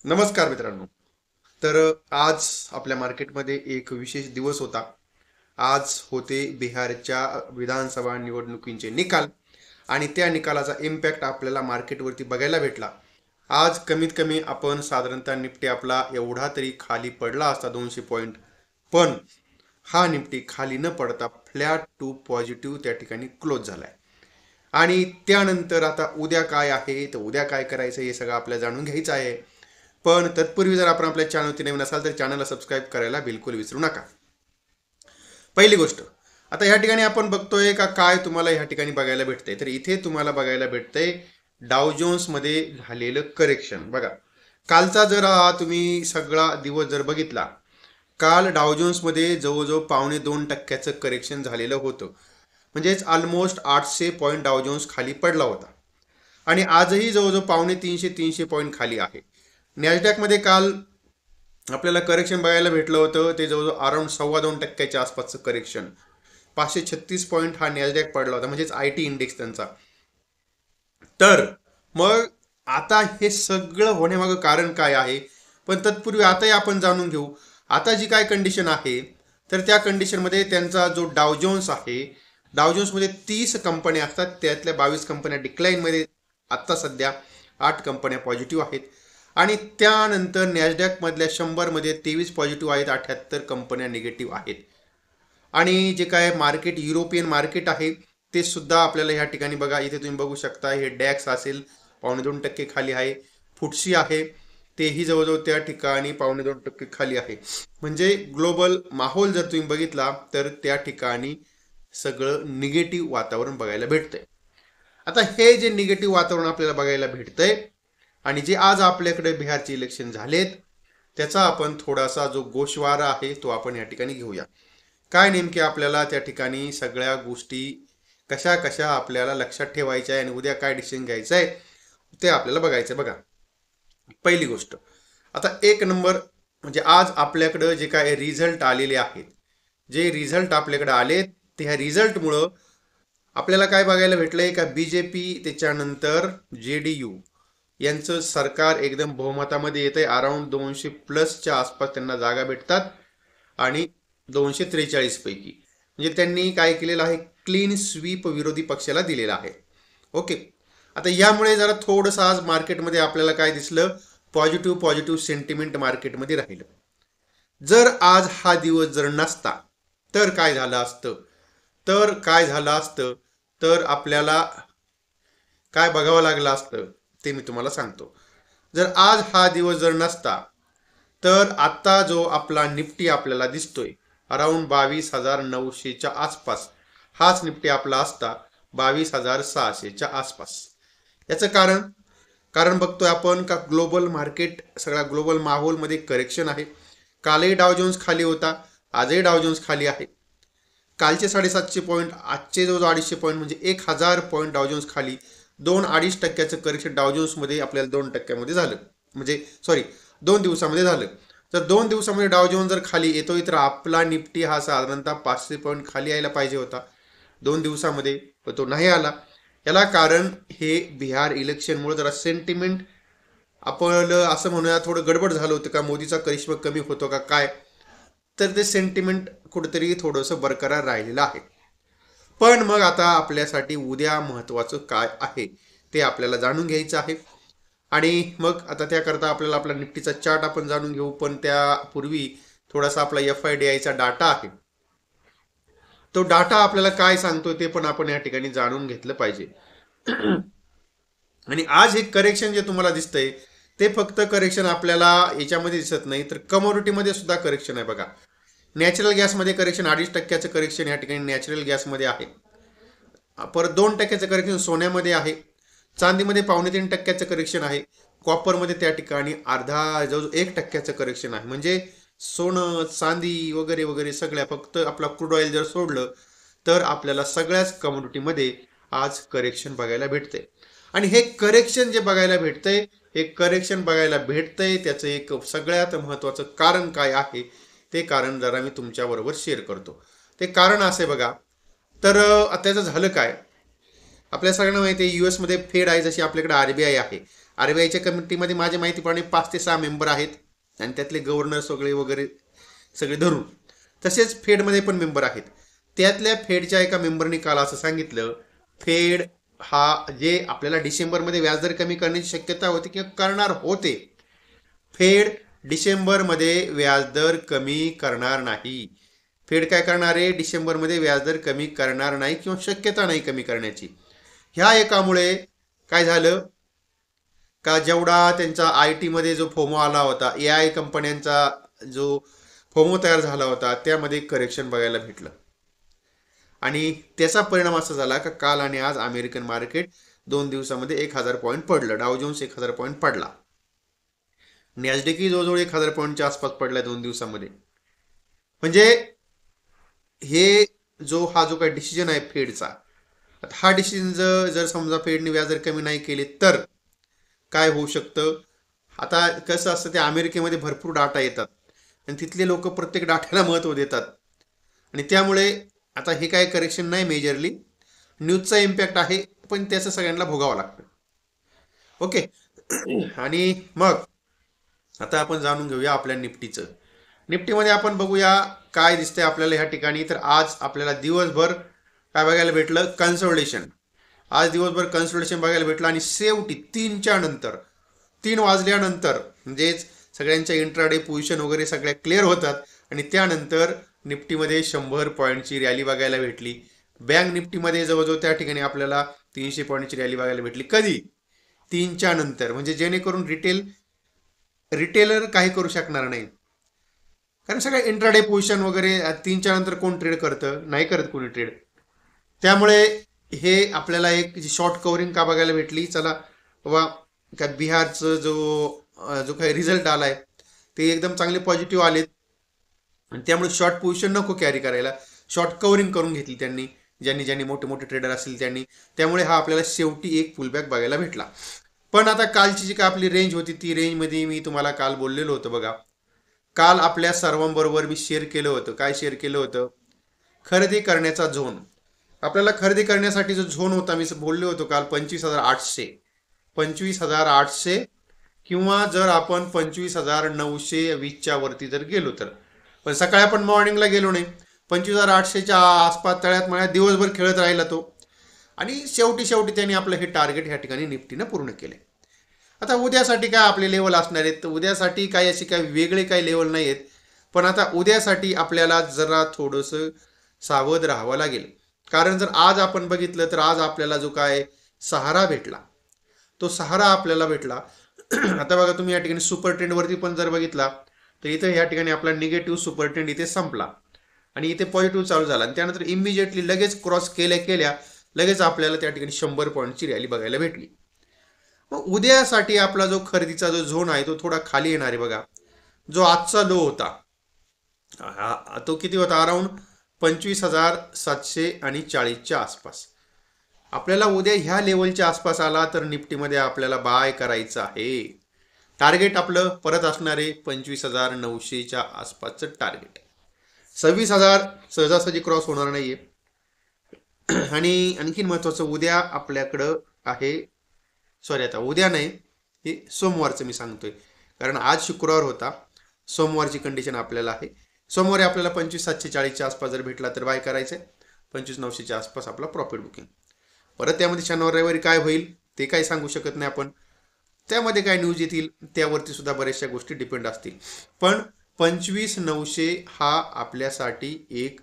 नमस्कार मित्रांनो. तर आज आपल्या मार्केटमध्ये एक विशेष दिवस होता. आज होते बिहारच्या विधानसभा निवडणुकींचे निकाल आणि त्या निकालाचा इम्पॅक्ट आपल्याला मार्केटवरती बघायला भेटला. आज कमीत कमी आपण साधारणतः निफ्टी आपला एवढा तरी खाली पडला असता 200 पॉईंट, पण हा निफ्टी खाली न पडता फ्लॅट टू पॉझिटिव्ह त्या ठिकाणी क्लोज झालाय. आणि त्यानंतर आता उद्या काय आहे, तर उद्या काय करायचं हे सगळं आपल्याला जाणून घ्यायचं आहे. पण तत्पूर्वी जर आपण आपल्या चॅनलवरती नवीन असाल तर चॅनलला सबस्क्राईब करायला बिलकुल विसरू नका. पहिली गोष्ट, आता ह्या ठिकाणी आपण बघतोय का काय तुम्हाला ह्या ठिकाणी बघायला भेटतंय, तर इथे तुम्हाला बघायला भेटतंय डाव जोन्स मध्ये झालेलं करेक्शन. बघा, कालचा जर तुम्ही सगळा दिवस जर बघितला, काल डाव जोन्स मध्ये जवळजवळ 1.25% करेक्शन झालेलं होतं. म्हणजेच ऑलमोस्ट 800 पॉईंट डाव जोन्स खाली पडला होता आणि आजही जवळजवळ 350 पॉईंट खाली आहे. नॅसडॅकमध्ये काल आपल्याला करेक्शन बघायला भेटलं होतं, ते जवळजवळ अराउंड 2.25% आसपासचं करेक्शन. 536 पॉईंट हा नॅसडॅक पडला होता, म्हणजेच आय टी इंडेक्स त्यांचा. तर मग आता हे सगळं होण्यामागं कारण काय आहे, पण तत्पूर्वी आताही आपण जाणून घेऊ. आता जी काय कंडिशन आहे, तर त्या कंडिशनमध्ये त्यांचा जो डावजोन्स आहे, डावजोन्समध्ये 30 कंपन्या असतात, त्यातल्या 22 कंपन्या डिक्लाईनमध्ये आत्ता सध्या, 8 कंपन्या पॉझिटिव्ह आहेत. आणि त्यानंतर नॅसडॅक मधल्या 100 मध्ये 23 पॉझिटिव्ह आहेत, 78 कंपन्या निगेटिव्ह आहेत. आणि जे काय मार्केट, युरोपियन मार्केट आहे, ते सुद्धा आपल्याला ह्या ठिकाणी बघा, इथे तुम्ही बघू शकता, हे डॅक्स असेल 2.25% खाली आहे. फुटसी आहे, तेही जवळजवळ त्या ठिकाणी 2.25% खाली आहे. म्हणजे ग्लोबल माहोल जर तुम्ही बघितला तर त्या ठिकाणी सगळं निगेटिव्ह वातावरण बघायला भेटतंय. आता हे जे निगेटिव्ह वातावरण आपल्याला बघायला भेटतंय आणि जे आज आपल्याकडे बिहारचे इलेक्शन झालेत, त्याचा आपण थोडासा जो गोषवारा आहे तो आपण या ठिकाणी घेऊया. काय नेमके आपल्याला त्या ठिकाणी सगळ्या गोष्टी कशा कशा आपल्याला लक्षात ठेवायच्या आहे आणि उद्या काय डिसिजन घ्यायचं आहे ते आपल्याला बघायचं. बघा, पहिली गोष्ट, आता एक नंबर म्हणजे आज आपल्याकडं जे काय रिझल्ट आलेले आहेत, जे रिझल्ट आपल्याकडे आलेत, ते ह्या रिझल्टमुळं आपल्याला काय बघायला भेटलंय का बीजेपी त्याच्यानंतर जेडीयू यांचं सरकार एकदम बहुमतामध्ये येत आहे. अराउंड 200 प्लसच्या आसपास त्यांना जागा भेटतात आणि 243 पैकी म्हणजे त्यांनी काय केलेलं आहे, क्लीन स्वीप विरोधी पक्षाला दिलेला आहे. ओके, आता यामुळे जरा थोडंसं आज मार्केटमध्ये आपल्याला काय दिसलं, पॉझिटिव्ह पॉझिटिव्ह सेंटिमेंट मार्केटमध्ये राहिलं. जर आज हा दिवस जर नसता तर काय झालं असतं, तर काय झालं असतं, तर आपल्याला काय बघावं लागलं असतं ते मी तुम्हाला सांगतो. जर आज हा दिवस जर नसता तर आता जो आपला निफ्टी आपल्याला दिसतोय अराउंड 22,900च्या आसपास, हाच निफ्टी आपला असता 22,600च्या आसपास. याचं कारण कारण बघतोय आपण का ग्लोबल मार्केट, सगळ्या ग्लोबल माहोलमध्ये करेक्शन आहे. कालही डाव जोन्स खाली होता, आजही डाव जोन्स खाली आहे. कालचे 750 पॉईंट, आजचे जवळजवळ 250 पॉईंट, म्हणजे 1000 पॉईंट डावजोन्स खाली. 2-2.5%चं करेक्शन डावजोन्समध्ये आपल्याला 2%मध्ये झालं, म्हणजे सॉरी 2 दिवसामध्ये झालं. तर 2 दिवसामध्ये डावजोन्स जर खाली येतोय तर आपला निफ्टी हा साधारणतः 500 पॉईंट खाली यायला पाहिजे होता 2 दिवसामध्ये, पण तो नाही आला. याला कारण हे बिहार इलेक्शनमुळे जरा सेंटिमेंट, आपण असं म्हणूया थोडं गडबड झालं होतं का, मोदीचा करिश्मा कमी होतो का काय, तर ते सेंटिमेंट कुठेतरी थोडंसं बरकरार राहिलेलं आहे. पण मग आता आपल्यासाठी उद्या महत्त्वाचं काय आहे ते आपल्याला जाणून घ्यायचं आहे. आणि मग आता त्याकरता आपल्याला आपला निफ्टीचा चार्ट आपण जाणून घेऊ, पण त्यापूर्वी थोडासा आपला FIDIचा डाटा आहे, तो डाटा आपल्याला काय सांगतो ते पण आपण या ठिकाणी जाणून घेतलं पाहिजे. आणि आज हे करेक्शन जे तुम्हाला दिसतंय, ते फक्त करेक्शन आपल्याला याच्यामध्ये दिसत नाही, तर कमोडिटीमध्ये सुद्धा करेक्शन आहे. बघा, नॅचरल गॅसमध्ये करेक्शन 2.5%चं करेक्शन या ठिकाणी नॅचरल गॅसमध्ये आहे. परत 2%चं करेक्शन सोन्यामध्ये आहे. चांदीमध्ये 2.25%चं करेक्शन आहे. कॉपरमध्ये त्या ठिकाणी अर्धा जवळ 1%चं करेक्शन आहे. म्हणजे सोनं, चांदी वगैरे वगैरे सगळ्या, फक्त आपला क्रूड ऑइल जर सोडलं तर आपल्याला सगळ्याच कमोडिटीमध्ये आज करेक्शन बघायला भेटतंय. आणि हे करेक्शन जे बघायला भेटतंय, हे करेक्शन बघायला भेटतंय त्याचं एक सगळ्यात महत्त्वाचं कारण काय आहे, ते कारण जरा मी तुमच्याबरोबर शेअर करतो. ते कारण असे बघा, तर त्याचं झालं काय, आपल्या सगळ्यांना माहिती आहे US मध्ये फेड आहे, जशी आपल्याकडे RBI आहे. RBIच्या कमिटीमध्ये माझ्या माहितीप्रमाणे 5 ते 6 मेंबर आहेत आणि त्यातले गव्हर्नर वगैरे सगळे धरून, तसेच फेडमध्ये पण मेंबर आहेत. त्यातल्या फेडच्या एका मेंबरनी काल असं सांगितलं, फेड हा जे आपल्याला डिसेंबरमध्ये व्याजदर कमी करण्याची शक्यता होती किंवा करणार होते, फेड डिसेंबरमध्ये व्याजदर कमी करणार नाही. फेड काय करणार आहे, डिसेंबरमध्ये व्याजदर कमी करणार नाही किंवा शक्यता नाही कमी करण्याची. ह्या एकामुळे काय झालं का, जेवढा त्यांचा IT मध्ये जो फोमो आला होता, AI कंपन्यांचा जो फोमो तयार झाला होता, त्यामध्ये करेक्शन बघायला भेटलं. आणि त्याचा परिणाम असा झाला का काल आणि आज अमेरिकन मार्केट 2 दिवसामध्ये 1000 पॉईंट पडलं. डाव जोन्स 1000 पॉईंट पडला. नॅसडॅकही जवळजवळ 1000 पॉईंटच्या आसपास पडला 2 दिवसामध्ये. म्हणजे हे हा जो काही डिसिजन आहे फेडचा, हा डिसिजन जर समजा फेडने व्याजदर कमी नाही केले तर काय होऊ शकतं. आता कसं असतं, ते अमेरिकेमध्ये भरपूर डाटा येतात आणि तिथले लोक प्रत्येक डाट्याला महत्त्व देतात आणि त्यामुळे आता हे काय करेक्शन नाही, मेजरली न्यूजचा इम्पॅक्ट आहे, पण त्याचं सगळ्यांना भोगावं लागतं. ओके. आणि मग आता आपण जाणून घेऊया आपल्या निफ्टीचं. निफ्टीमध्ये आपण बघूया काय दिसतंय आपल्याला ह्या ठिकाणी. तर आज आपल्याला दिवसभर काय बघायला भेटलं, कन्सोलिडेशन. आज दिवसभर कन्सोलिडेशन बघायला भेटलं आणि शेवटी 3 वाजल्यानंतर म्हणजेच सगळ्यांच्या इंट्राडे पोझिशन वगैरे सगळ्या क्लिअर होतात आणि त्यानंतर निफ्टीमध्ये 100 पॉईंटची रॅली बघायला भेटली. बँक निफ्टीमध्ये जवळजवळ त्या ठिकाणी आपल्याला 300 पॉईंटची रॅली बघायला भेटली. कधी? 3च्या नंतर. म्हणजे जेणेकरून रिटेलर काही करू शकणार नाही, कारण सगळ्या इंट्राडे पोझिशन वगैरे 3च्या नंतर कोण ट्रेड करतं, नाही करत कोणी ट्रेड. त्यामुळे हे आपल्याला एक शॉर्ट कव्हरिंग का बघायला भेटली. चला बाबा, काय बिहारचं जो काही रिझल्ट आलाय ते एकदम चांगले पॉझिटिव्ह आलेत आणि त्यामुळे शॉर्ट पोझिशन नको कॅरी करायला, शॉर्ट कव्हरिंग करून घेतली त्यांनी, ज्यांनी मोठे मोठे ट्रेडर असतील त्यांनी. त्यामुळे हा आपल्याला शेवटी एक पुलबॅक बघायला भेटला. पण आता कालची जी काय आपली रेंज होती, ती रेंजमध्ये मी तुम्हाला काल बोललेलो होतो बघा. काल आपल्या सर्वांबरोबर मी शेअर केलं होतं. काय शेअर केलं होतं? खरेदी करण्याचा झोन. आपल्याला खरेदी करण्यासाठी जो झोन होता, मी बोललो होतो काल 25,800 किंवा जर आपण 25,920च्या वरती जर गेलो तर. पण सकाळी आपण मॉर्निंगला गेलो नाही, 25,800च्या आसपास तळ्यात मळ्यात दिवसभर खेळत राहिला तो आणि शेवटी त्यांनी आपलं हे टार्गेट ह्या ठिकाणी निफ्टीनं पूर्ण केले. आता उद्यासाठी काय आपले लेवल असणार आहेत, तर उद्यासाठी काय अशी काय वेगळे काही लेवल नाही आहेत. पण आता उद्यासाठी आपल्याला जरा थोडंसं सावध राहावं लागेल. कारण जर आज आपण बघितलं तर आज आपल्याला जो काय सहारा भेटला, तो सहारा आपल्याला भेटला. आता बघा तुम्ही या ठिकाणी सुपर ट्रेंडवरती पण जर बघितला तर इथे या ठिकाणी आपला निगेटिव्ह सुपर ट्रेंड इथे संपला आणि इथे पॉझिटिव्ह चालू झाला आणि त्यानंतर इमिजिएटली लगेच क्रॉस केल्या लगेच आपल्याला त्या ठिकाणी 100 पॉईंटची रॅली बघायला भेटली. मग उद्यासाठी आपला जो खरेदीचा जो झोन आहे तो थोडा खाली येणार आहे बघा. जो आजचा लो होता तो किती होता? अराउंड 25,740च्या आसपास. आपल्याला उद्या ह्या लेवलच्या आसपास आला तर निफ्टीमध्ये आपल्याला बाय करायचं आहे. टार्गेट आपलं परत असणार आहे 25,900च्या आसपासचं टार्गेट. 26,000 सहजासहजी क्रॉस होणार नाहीये. आणि आणखीन महत्वाचं, उद्या आपल्याकडं आहे, सॉरी आता उद्या नाही, हे सोमवारचं मी सांगतोय, कारण आज शुक्रवार होता, सोमवारची कंडिशन आपल्याला आहे. सोमवारी आपल्याला 25,740च्या आसपास जर भेटला तर बाय करायचं आहे. 25,900च्या आसपास आपला प्रॉफिट बुकिंग. परत त्यामध्ये शनिवार रविवारी काय होईल ते काही सांगू शकत नाही आपण, त्यामध्ये काय न्यूज येतील त्यावरती सुद्धा बऱ्याचशा गोष्टी डिपेंड असतील. पण 25,900 हा आपल्यासाठी एक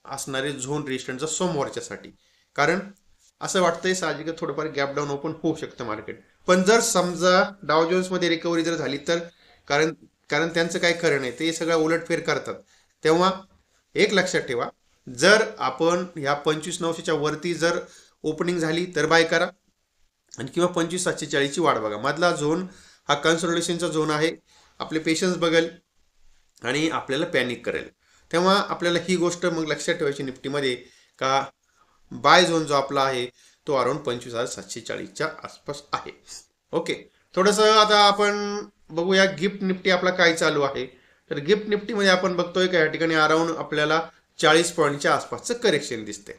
असणारे झोन रेजिस्टन्सचा सोमवारच्यासाठी. कारण असं वाटतंय साहजिक थोडंफार गॅप डाऊन ओपन होऊ शकतं मार्केट. पण जर समजा डाव जोन्समध्ये रिकव्हरी जर झाली तर, कारण त्यांचं काय खरं नाही, ते सगळं उलटफेर करतात. तेव्हा एक लक्षात ठेवा, जर आपण ह्या 25,900च्या वरती जर ओपनिंग झाली तर बाय करा आणि किंवा 25,740ची वाट बघा. मधला झोन हा कन्सोलिडेशनचा झोन आहे. आपले पेशन्स बघेल आणि आपल्याला पॅनिक करेल. तेव्हा आपल्याला ही गोष्ट मग लक्षात ठेवायची निफ्टीमध्ये का बाय झोन जो आपला आहे तो अराउंड 25,740च्या आसपास आहे. ओके. थोडंसं आता आपण बघूया गिफ्ट निफ्टी आपला काय चालू आहे. तर गिफ्ट निफ्टीमध्ये आपण बघतोय का या ठिकाणी अराउंड आपल्याला 40 पॉईंटच्या आसपासचं करेक्शन दिसतंय.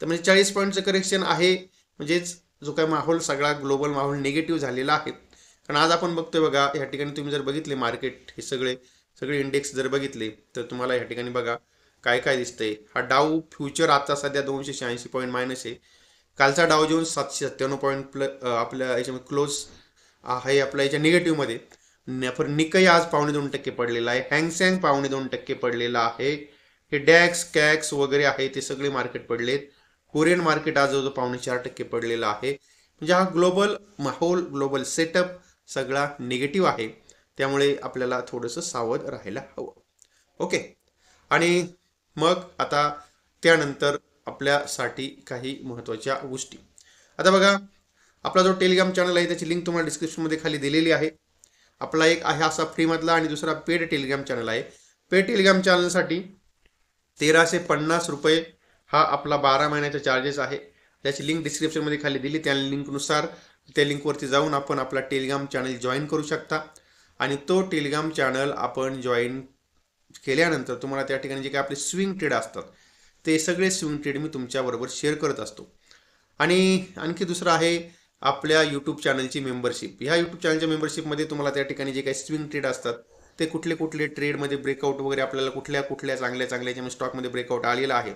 तर म्हणजे 40 पॉईंटचं करेक्शन आहे, म्हणजेच जो काही माहोल सगळा ग्लोबल माहोल निगेटिव्ह झालेला आहे. कारण आज आपण बघतोय बघा, या ठिकाणी तुम्ही जर बघितले मार्केट हे सगळे इंडेक्स जर बघितले तर तुम्हाला या ठिकाणी बघा काय काय दिसतंय. हा डाऊ फ्युचर आता सध्या 286 पॉईंट मायनस आहे. कालचा डाव जोन्स 797 पॉईंट आपल्या याच्यामध्ये क्लोज आहे आपल्या याच्या निगेटिव्हमध्ये. निकाई आज 2.25% पडलेला आहे. हँगसँग 2.25% पडलेला आहे. हे डॅक्स कॅक्स वगैरे आहे ते सगळे मार्केट पडलेत. कोरियन मार्केट आज जवळजवळ 4.25% पडलेला आहे. म्हणजे हा ग्लोबल माहोल ग्लोबल सेटअप सगळा निगेटिव्ह आहे. त्यामुळे आपल्याला थोडंसं सावध राहायला हवं. ओके. आणि मग आता त्यानंतर आपल्यासाठी काही महत्त्वाच्या गोष्टी. आता बघा, आपला जो टेलिग्राम चॅनल आहे त्याची लिंक तुम्हाला डिस्क्रिप्शनमध्ये खाली दिलेली आहे. आपला एक आहे असा फ्रीमधला आणि दुसरा पेड टेलिग्राम चॅनल आहे. पेड टेलिग्राम चॅनलसाठी 1350 रुपये हा आपला 12 महिन्याचा चार्जेस आहे. त्याची लिंक डिस्क्रिप्शनमध्ये खाली दिली. त्या लिंकनुसार त्या लिंकवरती जाऊन आपण आपला टेलिग्राम चॅनल जॉईन करू शकता. आणि तो टेलिग्राम चॅनल आपण जॉईन केल्यानंतर तुम्हाला त्या ठिकाणी जे काही आपले स्विंग ट्रेड असतात ते सगळे स्विंग ट्रेड मी तुमच्याबरोबर शेअर करत असतो. आणि आणखी दुसरं आहे आपल्या यूट्यूब चॅनलची मेंबरशिप. ह्या यूट्यूब चॅनलच्या मेंबरशिपमध्ये तुम्हाला त्या ठिकाणी जे काही स्विंग ट्रेड असतात ते कुठले ट्रेडमध्ये ब्रेकआउट वगैरे आपल्याला कुठल्या चांगल्या स्टॉकमध्ये ब्रेकआउट आलेला आहे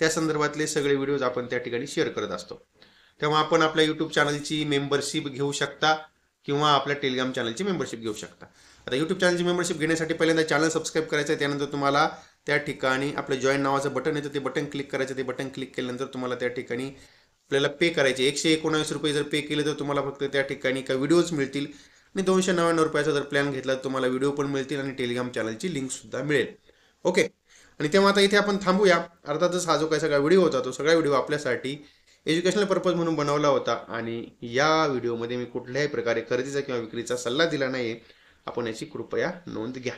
त्या संदर्भातले सगळे व्हिडिओज आपण त्या ठिकाणी शेअर करत असतो. तेव्हा आपण आपल्या यूट्यूब चॅनलची मेंबरशिप घेऊ शकता किंवा आपल्या टेलिग्राम चॅनलची मेंबरशिप घेऊ शकता. आता यूट्यूब चॅनलची मेंबरशिप घेण्यासाठी पहिल्यांदा चॅनल सबस्क्राईब करायचं आहे. त्यानंतर तुम्हाला त्या ठिकाणी आपलं जॉईन नावाचं बटन येतं, ते बटन क्लिक करायचं. ते बटन क्लिक केल्यानंतर तुम्हाला त्या ठिकाणी आपल्याला पे करायचे 119 रुपये जर पे केले तर तुम्हाला फक्त त्या ठिकाणी काही व्हिडिओज मिळतील. आणि 299 रुपयाचा जर प्लॅन घेतला तर तुम्हाला व्हिडिओ पण मिळतील आणि टेलिग्राम चॅनलची लिंकसुद्धा मिळेल. ओके. आणि तेव्हा आता इथे आपण थांबूया. अर्थातच हा जो काही सगळा व्हिडिओ होता तो सगळा व्हिडिओ आपल्यासाठी एज्युकेशनल पर्पज म्हणून बनवला होता. आणि या व्हिडिओमध्ये मी कुठल्याही प्रकारे खरेदीचा किंवा विक्रीचा सल्ला दिला नाही. आपण याची कृपया नोंद घ्या.